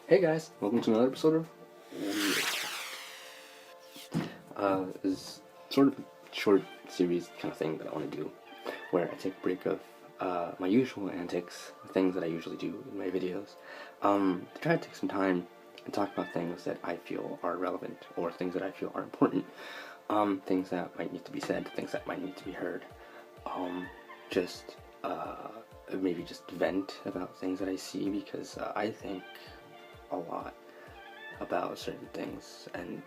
Hey guys, welcome to another episode of is sort of a short series kind of thing that I want to do, where I take a break of my usual antics, things that I usually do in my videos, to try to take some time and talk about things that I feel are relevant, or things that I feel are important, things that might need to be said, things that might need to be heard, just maybe just vent about things that I see, because I think a lot about certain things, and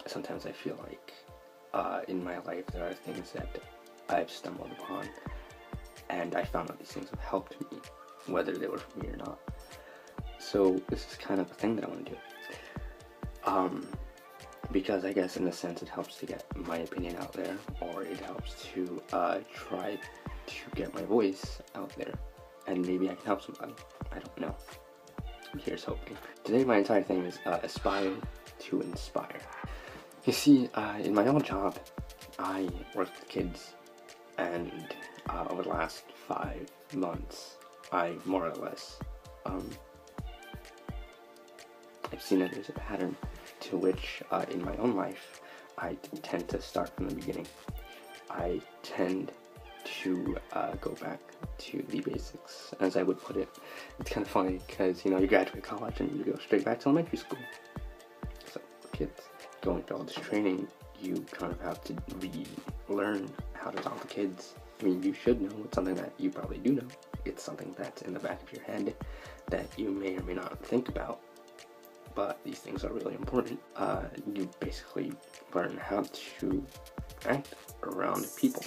sometimes I feel like in my life there are things that I've stumbled upon, and I found out these things have helped me, whether they were for me or not. So this is kind of the thing that I want to do, because I guess in a sense it helps to get my opinion out there, or it helps to try to get my voice out there, and maybe I can help somebody. I don't know. Here's hoping. Today my entire thing is aspire to inspire. You see, in my old job, I worked with kids, and over the last 5 months, I more or less, I've seen that there's a pattern to which, in my own life, I tend to start from the beginning. I tend to go back to the basics, as I would put it. It's kind of funny because, you graduate college and you go straight back to elementary school. So, kids, going through all this training, you kind of have to relearn how to talk to kids. I mean, you should know. It's something that you probably do know. It's something that's in the back of your head that you may or may not think about, but these things are really important. You basically learn how to act around people.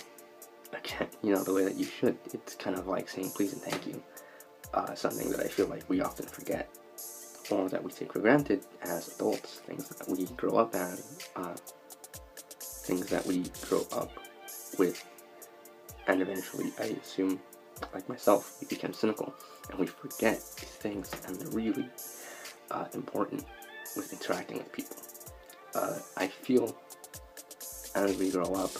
Again, the way that you should. It's kind of like saying please and thank you. Something that I feel like we often forget, or that we take for granted as adults. Things that we grow up as, things that we grow up with, and eventually, I assume, like myself, we become cynical, and we forget these things, and they're really important with interacting with people. I feel as we grow up,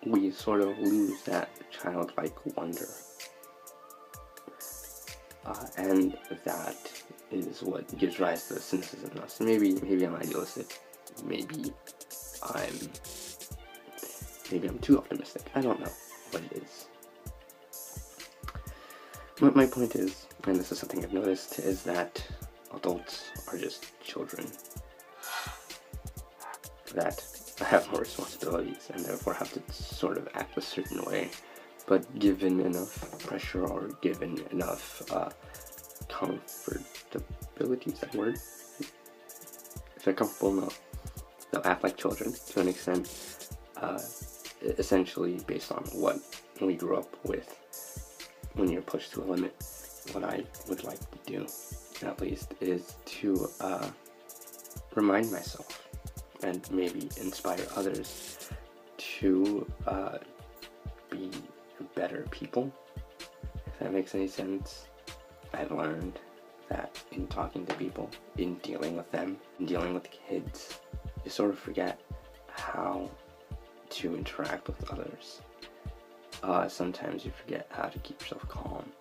we sort of lose that childlike wonder, and that is what gives rise to the cynicism in us. Maybe I'm idealistic. Maybe I'm too optimistic. I don't know what it is. My point is, and this is something I've noticed, is that adults are just children that have more responsibilities and therefore have to sort of act a certain way, but given enough pressure or given enough comfortability, is that word? If they're comfortable enough, they'll act like children to an extent, essentially based on what we grew up with. When you're pushed to a limit, what I would like to do, at least, is to remind myself and maybe inspire others to be better people, if that makes any sense. I've learned that in talking to people, in dealing with them, in dealing with kids, you sort of forget how to interact with others. Sometimes you forget how to keep yourself calm.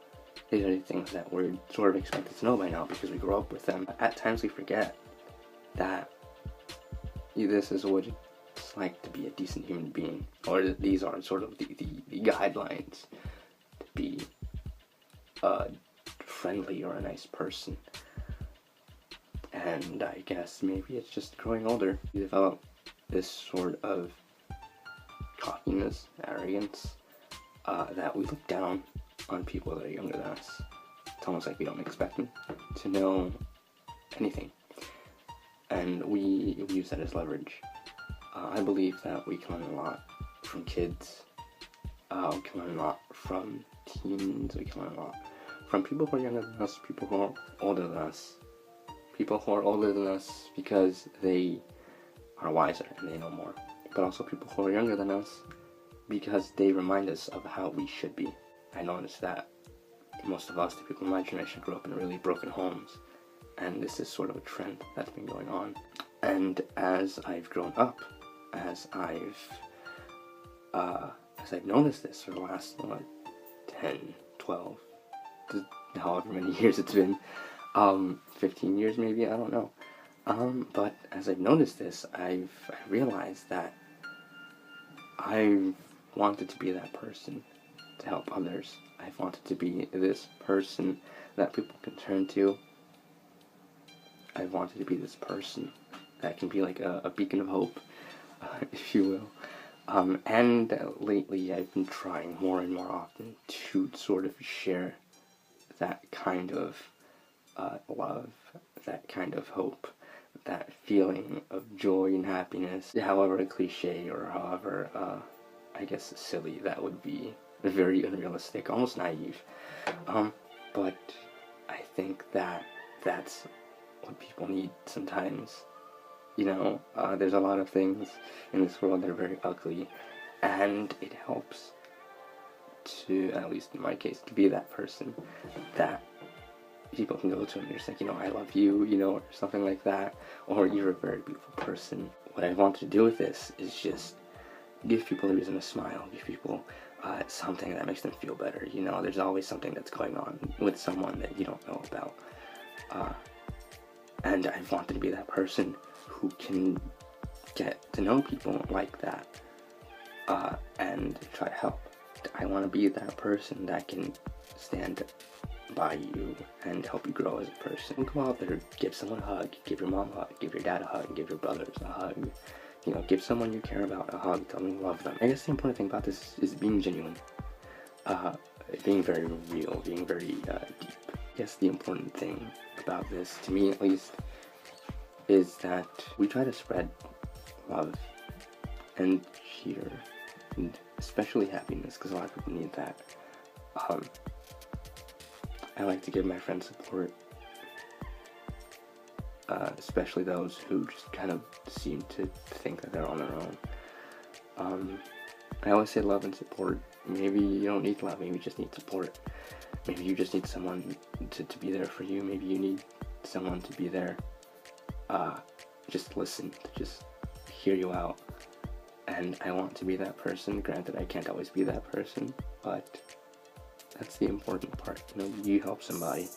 These are the things that we're sort of expected to know by now because we grew up with them. At times we forget that this is what it's like to be a decent human being, or these are sort of the guidelines to be a friendly or a nice person. And I guess maybe it's just growing older. You develop this sort of cockiness, arrogance, that we look down on people that are younger than us. It's almost like we don't expect them to know anything, and we use that as leverage. I believe that we can learn a lot from kids, we can learn a lot from teens, we can learn a lot from people who are younger than us, people who are older than us, because they are wiser and they know more, but also people who are younger than us because they remind us of how we should be. I noticed that most of us, the people in my generation, grew up in really broken homes, and this is sort of a trend that's been going on. And as I've grown up, as I've noticed this for the last 10, 12, however many years it's been, 15 years maybe, I don't know. But as I've noticed this, I realized that I've wanted to be that person to help others. I've wanted to be this person that people can turn to. I've wanted to be this person that can be like a beacon of hope, if you will. And lately I've been trying more and more often to sort of share that kind of love, that kind of hope, that feeling of joy and happiness, however cliche or however, I guess, silly that would be. Very unrealistic, almost naive. But I think that that's what people need sometimes. You know, there's a lot of things in this world that are very ugly, and it helps to, at least in my case, to be that person that people can go to and just like, you know, I love you, you know, or something like that, or you're a very beautiful person. What I want to do with this is just give people a reason to smile, give people something that makes them feel better. You know, there's always something that's going on with someone that you don't know about. And I wanted to be that person who can get to know people like that and try to help. I want to be that person that can stand by you and help you grow as a person. Go out there, give someone a hug, give your mom a hug, give your dad a hug, give your brothers a hug. You know, give someone you care about a hug, tell them you love them. I guess the important thing about this is being genuine. Being very real, being very deep. I guess the important thing about this, to me at least, is that we try to spread love and cheer, and especially happiness, because a lot of people need that. I like to give my friends support, especially those who just kind of seem to think that they're on their own. I always say love and support. Maybe you don't need love, maybe you just need support. Maybe you just need someone to be there for you. Maybe you need someone to be there, just listen, to just hear you out. And I want to be that person. Granted, I can't always be that person, but that's the important part. You know, you help somebody,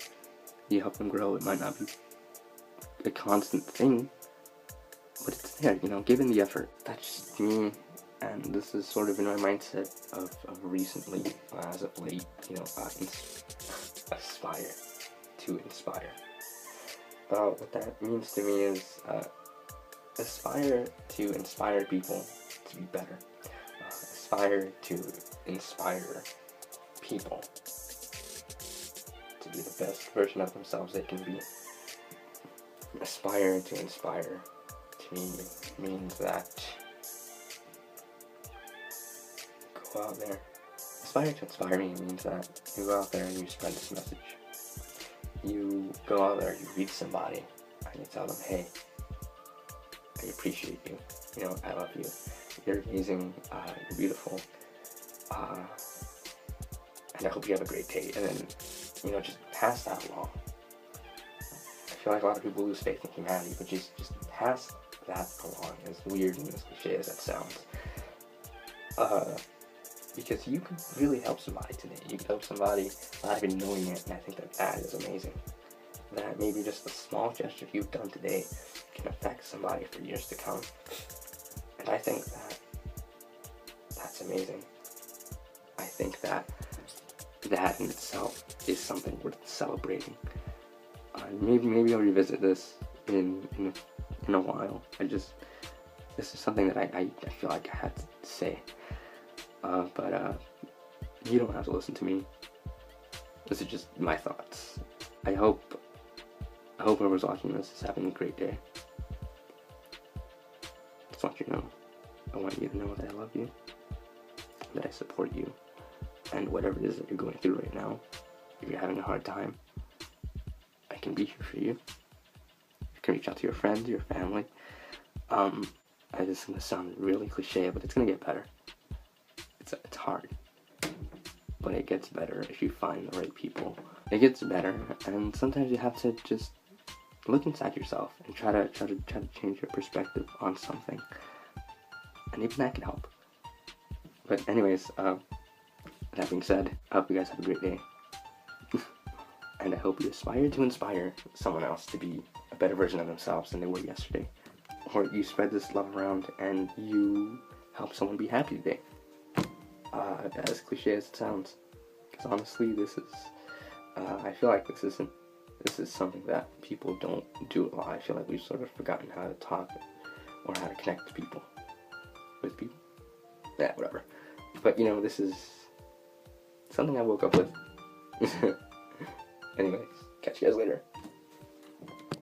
you help them grow. It might not be a constant thing, but it's there, you know, given the effort. That's just me, and this is sort of in my mindset of recently, as of late, you know, aspire to inspire. What that means to me is aspire to inspire people to be better. Aspire to inspire people to be the best version of themselves they can be. Aspire to inspire to me means that go out there. Aspire to inspire me means that you go out there and you spread this message. You go out there, you reach somebody, and you tell them, hey, I appreciate you. You know, I love you. You're amazing. You're beautiful. And I hope you have a great day. And then, you know, just pass that along. I feel like a lot of people lose faith in humanity, but just pass that along, as weird and as cliche as that sounds. Because you could really help somebody today. You could help somebody without even knowing it, and I think that is amazing. That maybe just a small gesture you've done today can affect somebody for years to come. And I think that's amazing. I think that in itself is something worth celebrating. Maybe I'll revisit this in a while. This is something that I feel like I had to say. But you don't have to listen to me. This is just my thoughts. I hope whoever's watching this is having a great day. Just want you to know. I want you to know that I love you, that I support you, and whatever it is that you're going through right now, if you're having a hard time, I can be here for you. You can reach out to your friends, your family. This is going to sound really cliche, but it's going to get better. It's hard, but it gets better if you find the right people. It gets better, and sometimes you have to just look inside yourself and try to change your perspective on something, and even that can help. But anyways, that being said, I hope you guys have a great day. And I hope you aspire to inspire someone else to be a better version of themselves than they were yesterday. Or you spread this love around and you help someone be happy today. As cliche as it sounds. Because honestly, this is, I feel like this is something that people don't do a lot. I feel like we've sort of forgotten how to talk or how to connect to people. With people. Yeah, whatever. But, this is something I woke up with. Anyways, catch you guys later.